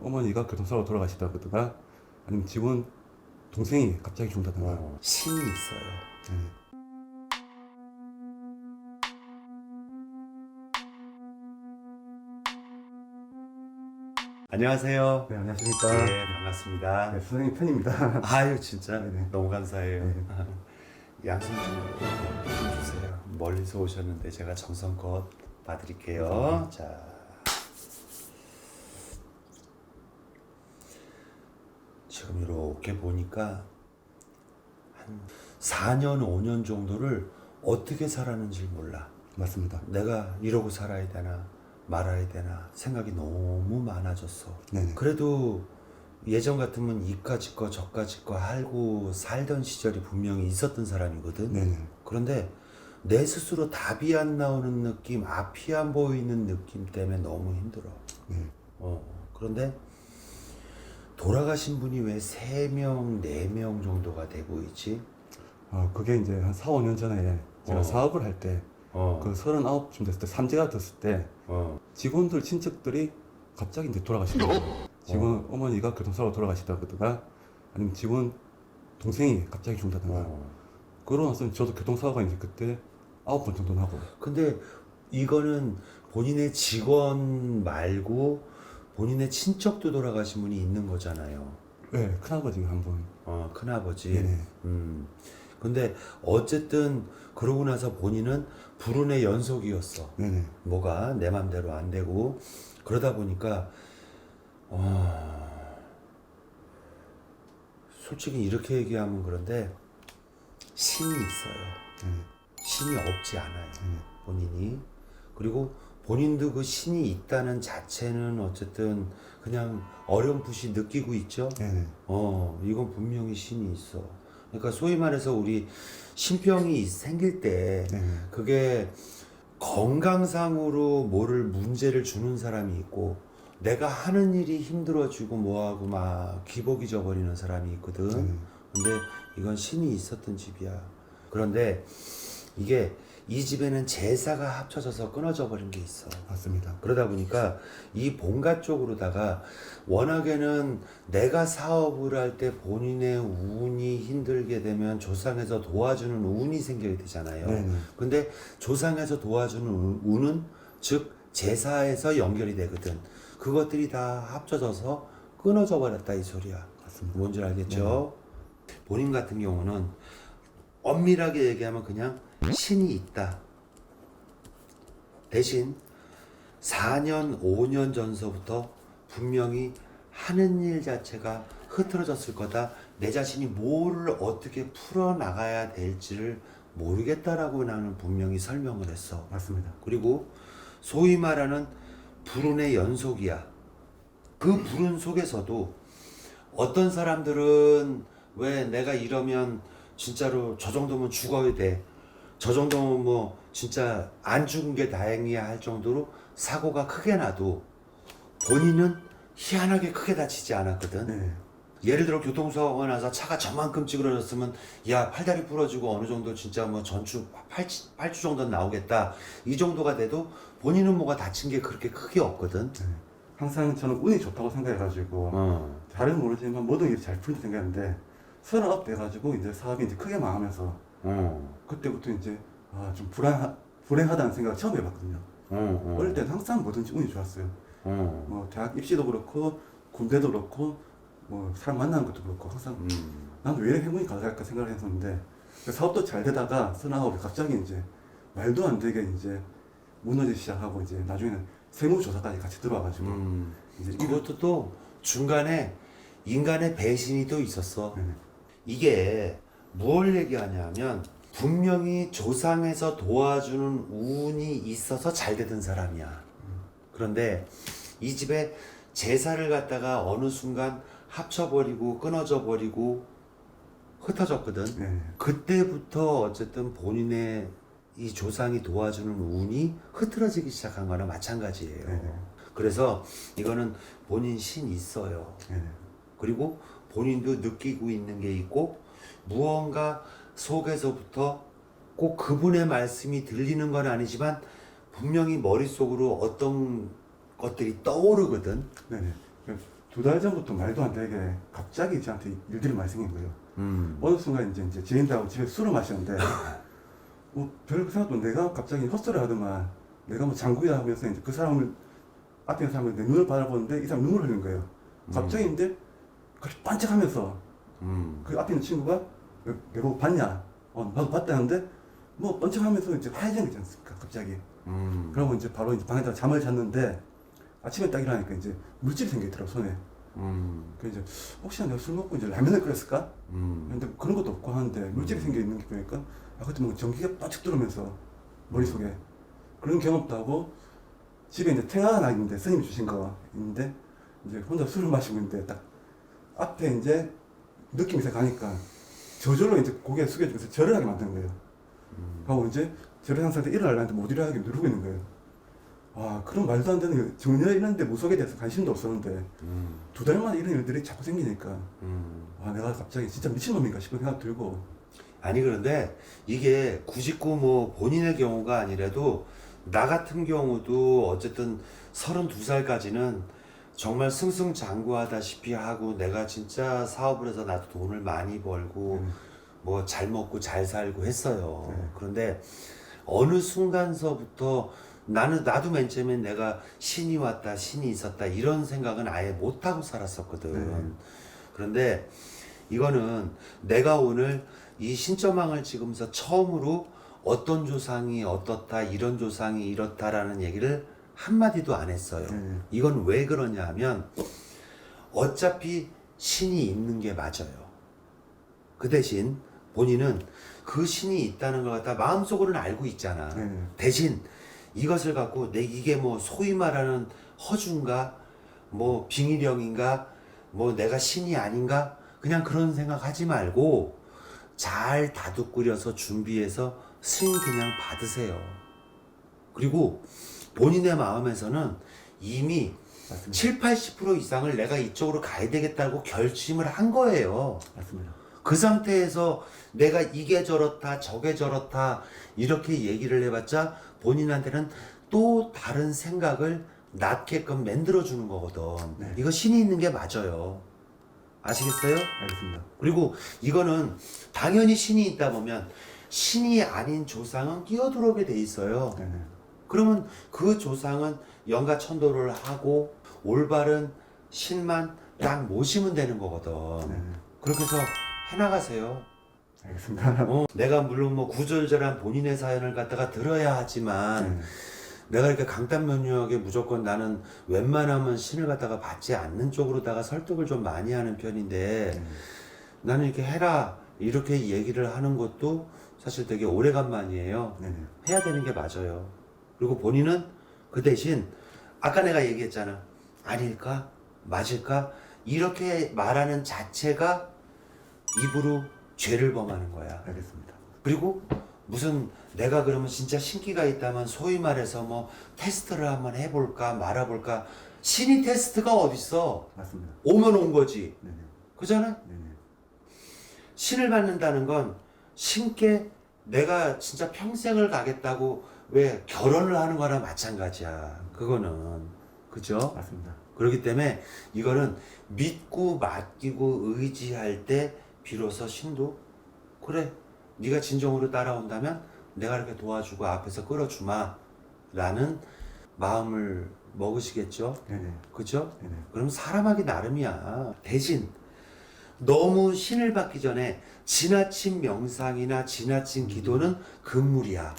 어머니가 교통사고로 돌아가시다거나 아니면 직원 동생이 갑자기 죽는다거나. 신이 있어요. 네. 안녕하세요. 네, 안녕하십니까. 네, 반갑습니다. 네, 선생님 팬입니다. 아유, 진짜 네네. 너무 감사해요. 네. 양손 좀 주세요. 멀리서 오셨는데 제가 정성껏 봐드릴게요. 감사합니다. 자, 지금 이렇게 보니까 한 4년, 5년 정도를 어떻게 살았는지 몰라. 맞습니다. 내가 이러고 살아야 되나 말아야 되나 생각이 너무 많아졌어. 네네. 그래도 예전 같으면 이까짓 거 저까짓 거 알고 살던 시절이 분명히 있었던 사람이거든. 네네. 그런데 내 스스로 답이 안 나오는 느낌, 앞이 안 보이는 느낌 때문에 너무 힘들어. 네. 그런데 돌아가신 분이 왜 3명, 4명 정도가 되고 있지? 그게 이제 한 4, 5년 전에 제가 사업을 할 때, 어, 그 39쯤 됐을 때, 삼재가 됐을 때, 직원들, 친척들이 갑자기 이제 돌아가신 거예요. 직원, 어머니가 교통사고로 돌아가시다거나 아니면 직원 동생이 갑자기 죽는다거나. 그러고 나서 저도 교통사고가 이제 그때 9번 정도 나고. 근데 이거는 본인의 직원 말고 본인의 친척도 돌아가신 분이 있는 거잖아요. 네, 큰아버지가 한 번. 큰아버지. 네네. 근데 어쨌든 그러고 나서 본인은 불운의 연속이었어. 네네. 뭐가 내 맘대로 안 되고 그러다 보니까 솔직히 이렇게 얘기하면 그런데 신이 있어요. 네. 신이 없지 않아요. 네. 본인이. 그리고 본인도 그 신이 있다는 자체는 어쨌든 그냥 어렴풋이 느끼고 있죠. 네네. 이건 분명히 신이 있어. 그러니까 소위 말해서 우리 신병이 생길 때 네네. 그게 건강상으로 뭐를 문제를 주는 사람이 있고 내가 하는 일이 힘들어지고 뭐하고 막 기복이 져버리는 사람이 있거든. 근데 이건 신이 있었던 집이야. 그런데 이게 이 집에는 제사가 합쳐져서 끊어져 버린 게 있어. 맞습니다. 그러다 보니까 이 본가 쪽으로다가 워낙에는 내가 사업을 할 때 본인의 운이 힘들게 되면 조상에서 도와주는 운이 생겨야 되잖아요. 네네. 근데 조상에서 도와주는 운은 즉 제사에서 연결이 되거든. 그것들이 다 합쳐져서 끊어져 버렸다 이 소리야. 맞습니다. 뭔지 알겠죠? 본인 같은 경우는 엄밀하게 얘기하면 그냥 신이 있다. 대신 4년, 5년 전서부터 분명히 하는 일 자체가 흐트러졌을 거다. 내 자신이 뭐를 어떻게 풀어나가야 될지를 모르겠다라고 나는 분명히 설명을 했어. 맞습니다. 그리고 소위 말하는 불운의 연속이야. 그 불운 속에서도 어떤 사람들은 왜 내가 이러면 진짜로 저 정도면 죽어야 돼. 저 정도면 뭐 진짜 안 죽은 게 다행이야 할 정도로 사고가 크게 나도 본인은 희한하게 크게 다치지 않았거든. 네. 예를 들어 교통사고가 나서 차가 저만큼 찌그러졌으면 야 팔다리 부러지고 어느 정도 진짜 뭐 전주 8주 정도는 나오겠다 이 정도가 돼도 본인은 뭐가 다친 게 그렇게 크게 없거든. 네. 항상 저는 운이 좋다고 생각해가지고 잘은 모르지만 모든 일이 잘 풀린다 생각했는데 39 돼가지고 이제 사업이 이제 크게 망하면서 그때부터 이제 좀 불행하다는 생각을 처음 해봤거든요. 어릴 때는 항상 뭐든지 운이 좋았어요. 뭐 대학 입시도 그렇고 군대도 그렇고 뭐 사람 만나는 것도 그렇고 항상 나는 왜 행운이 가득할까 생각을 했었는데 사업도 잘 되다가 39이 갑자기 이제 말도 안 되게 이제 무너지기 시작하고 이제 나중에는 세무조사까지 같이 들어와가지고 이제 그것도 또 중간에 인간의 배신이 또 있었어. 네네. 이게 뭘 얘기하냐면 분명히 조상에서 도와주는 운이 있어서 잘 되던 사람이야. 그런데 이 집에 제사를 갖다가 어느 순간 합쳐버리고 끊어져 버리고 흩어졌거든. 네. 그때부터 어쨌든 본인의 이 조상이 도와주는 운이 흐트러지기 시작한 거나 마찬가지예요. 네네. 그래서 이거는 본인 신 있어요. 네네. 그리고 본인도 느끼고 있는 게 있고 무언가 속에서부터 꼭 그분의 말씀이 들리는 건 아니지만 분명히 머릿속으로 어떤 것들이 떠오르거든. 네네. 2달 전부터 말도 안 되게 갑자기 저한테 일들이 많이 생긴 거예요. 어느 순간 이제 지인들하고 집에 술을 마시는데 별 생각도 내가 갑자기 헛소리 하더만 내가 뭐 장국이라 하면서 이제 그 사람을 앞에 있는 사람을 내 눈을 바라보는데 이 사람 눈물을 흘리는 거예요. 갑자기 이제 그렇게 반짝하면서 그 앞에 있는 친구가 내가 뭐 봤냐? 나도 봤다는데 뭐 번쩍하면서 이제 하얘지지 않습니까? 갑자기. 그러고 이제 바로 이제 방에다가 잠을 잤는데 아침에 딱 일어나니까 이제 물질이 생기더라고 손에. 그래서 이제 혹시나 내가 술 먹고 이제 라면을 끓였을까? 근데 그런 것도 없고 하는데 물질이 생겨 있는 게 보니까 그때 뭐 전기가 빠쩍 들어오면서 머릿속에 그런 경험도 하고 집에 이제 탱화가 나 있는데 스님이 주신 거 있는데 이제 혼자 술을 마시고 있는데 딱 앞에 이제 느낌이 딱 가니까 저절로 이제 고개 숙여주면서 절을 하게 만드는 거예요. 하고 이제 절을 한 상태 일어나려는데 못 일어나게 누르고 있는 거예요. 그런 말도 안 되는 전혀 이런 데 무속에 대해서 관심도 없었는데 2달 만에 이런 일들이 자꾸 생기니까 내가 갑자기 진짜 미친놈인가 싶은 생각 들고. 아니 그런데 이게 굳이 뭐 본인의 경우가 아니라도 나 같은 경우도 어쨌든 32살까지는 정말 승승장구하다시피 하고 내가 진짜 사업을 해서 나도 돈을 많이 벌고 뭐 잘 먹고 잘 살고 했어요. 그런데 어느 순간서부터 나도 맨 처음엔 내가 신이 왔다 신이 있었다 이런 생각은 아예 못하고 살았었거든. 그런데 이거는 내가 오늘 이 신점왕을 찍으면서 처음으로 어떤 조상이 어떻다 이런 조상이 이렇다라는 얘기를 한마디도 안 했어요. 이건 왜 그러냐 하면 어차피 신이 있는 게 맞아요. 그 대신 본인은 그 신이 있다는 걸 갖다 마음속으로는 알고 있잖아. 대신 이것을 갖고 이게 뭐 소위 말하는 허준가 뭐 빙의령인가 뭐 내가 신이 아닌가 그냥 그런 생각 하지 말고 잘 다독거려서 준비해서 스님 그냥 받으세요. 그리고 본인의 마음에서는 이미 맞습니다. 7, 80% 이상을 내가 이쪽으로 가야 되겠다고 결심을 한 거예요. 맞습니다. 그 상태에서 내가 이게 저렇다 저게 저렇다 이렇게 얘기를 해봤자 본인한테는 또 다른 생각을 낳게끔 만들어주는 거거든. 이거 신이 있는 게 맞아요. 아시겠어요? 알겠습니다. 그리고 이거는 당연히 신이 있다 보면 신이 아닌 조상은 끼어들어오게 돼 있어요. 그러면 그 조상은 영가천도를 하고 올바른 신만 딱 모시면 되는 거거든. 그렇게 해서 해나가세요. 알겠습니다. 내가 물론 뭐 구절절한 본인의 사연을 갖다가 들어야 하지만 내가 이렇게 강단면유하게 무조건 나는 웬만하면 신을 갖다가 받지 않는 쪽으로다가 설득을 좀 많이 하는 편인데 나는 이렇게 해라 이렇게 얘기를 하는 것도 사실 되게 오래간만이에요. 해야 되는 게 맞아요. 그리고 본인은 그 대신 아까 내가 얘기했잖아. 아닐까? 맞을까? 이렇게 말하는 자체가 입으로 죄를 범하는 거야. 알겠습니다. 그리고 무슨 내가 그러면 진짜 신기가 있다면 소위 말해서 뭐 테스트를 한번 해볼까 말아볼까 신이 테스트가 어딨어. 맞습니다. 오면 온 거지. 네네. 그잖아? 네네. 신을 받는다는 건 신께 내가 진짜 평생을 가겠다고 왜 결혼을 하는 거나 마찬가지야. 그거는. 그죠? 맞습니다. 그렇기 때문에 이거는 믿고 맡기고 의지할 때 비로소 신도 그래 네가 진정으로 따라온다면 내가 이렇게 도와주고 앞에서 끌어주마 라는 마음을 먹으시겠죠? 네네. 그죠? 네네. 그럼 사람하기 나름이야. 대신 너무 신을 받기 전에 지나친 명상이나 지나친 기도는 금물이야.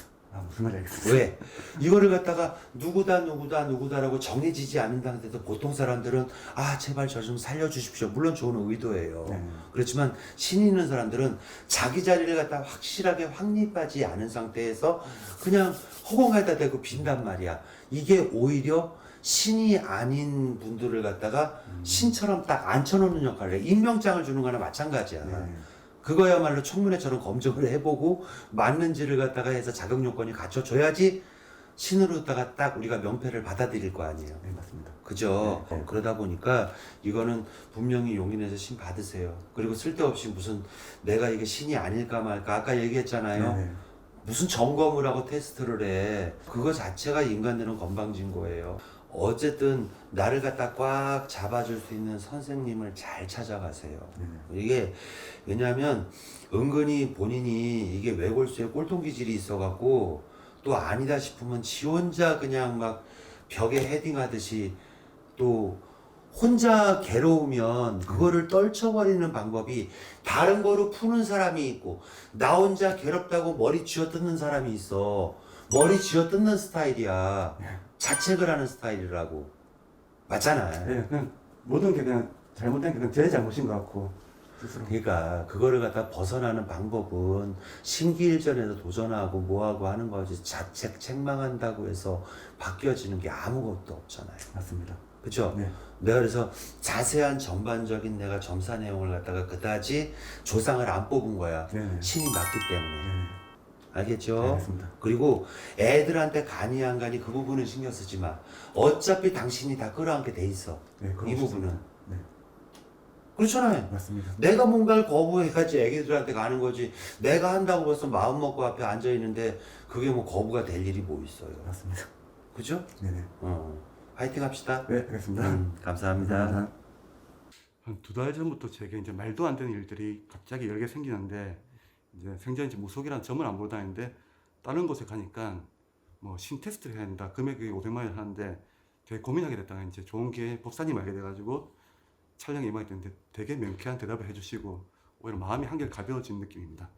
무슨 말인지 알겠습니다. 왜? 이거를 갖다가 누구다라고 정해지지 않은 상태에서 보통 사람들은 제발 저 좀 살려주십시오. 물론 좋은 의도예요. 그렇지만 신이 있는 사람들은 자기 자리를 갖다 확실하게 확립하지 않은 상태에서 그냥 허공에다 대고 빈단 말이야. 이게 오히려 신이 아닌 분들을 갖다가 신처럼 딱 앉혀놓는 역할을 해. 임명장을 주는 거나 마찬가지야. 그거야말로 청문회처럼 검증을 해보고 맞는지를 갖다가 해서 자격 요건이 갖춰줘야지 신으로다가 딱 우리가 명패를 받아들일 거 아니에요. 네, 맞습니다. 그죠? 그러다 보니까 이거는 분명히 용기 내서 신 받으세요. 그리고 쓸데없이 무슨 내가 이게 신이 아닐까 말까 아까 얘기했잖아요. 네네. 무슨 점검을 하고 테스트를 해. 그거 자체가 인간들은 건방진 거예요. 어쨌든 나를 갖다 꽉 잡아줄 수 있는 선생님을 잘 찾아가세요. 이게 왜냐하면 은근히 본인이 이게 외골수에 꼴통 기질이 있어갖고 또 아니다 싶으면 지 혼자 그냥 막 벽에 헤딩하듯이 또 혼자 괴로우면 그거를 떨쳐버리는 방법이 다른 거로 푸는 사람이 있고 나 혼자 괴롭다고 머리 쥐어뜯는 사람이 있어. 머리 쥐어뜯는 스타일이야. 자책을 하는 스타일이라고. 맞잖아. 네, 그냥 모든 게 그냥 잘못된 게 그냥 제 잘못인 것 같고 스스로. 그러니까 그거를 갖다 벗어나는 방법은 심기일전에도 도전하고 뭐하고 하는 거지 자책 책망한다고 해서 바뀌어지는 게 아무것도 없잖아요. 맞습니다. 그렇죠? 네. 내가 그래서 자세한 전반적인 내가 점사 내용을 갖다가 그다지 조상을 안 뽑은 거야. 네네. 신이 맞기 때문에. 네. 알겠죠? 알겠습니다. 그리고 애들한테 간이 안 간이 그 부분은 신경 쓰지 마. 어차피 당신이 다 끌어안게 돼 있어. 네, 그런 이 것 부분은. 같습니다. 네, 그렇잖아요. 맞습니다. 내가 뭔가를 거부해야지 애기들한테 가는 거지. 내가 한다고 벌써 마음 먹고 앞에 앉아 있는데 그게 뭐 거부가 될 일이 뭐 있어요. 맞습니다. 그죠? 네네. 화이팅 합시다. 네, 알겠습니다. 감사합니다. 한 2달 전부터 제게 이제 말도 안 되는 일들이 갑자기 여러 개 생기는데 이제 생전에 무속이라는 점을 안 보고 다니는데 다른 곳에 가니까 뭐 신 테스트를 해야 된다. 금액이 500만 원 하는데 되게 고민하게 됐다가 이제 좋은 기회에 법사님 알게 돼가지고 촬영에 임하게 됐는데 되게 명쾌한 대답을 해주시고 오히려 마음이 한결 가벼워진 느낌입니다.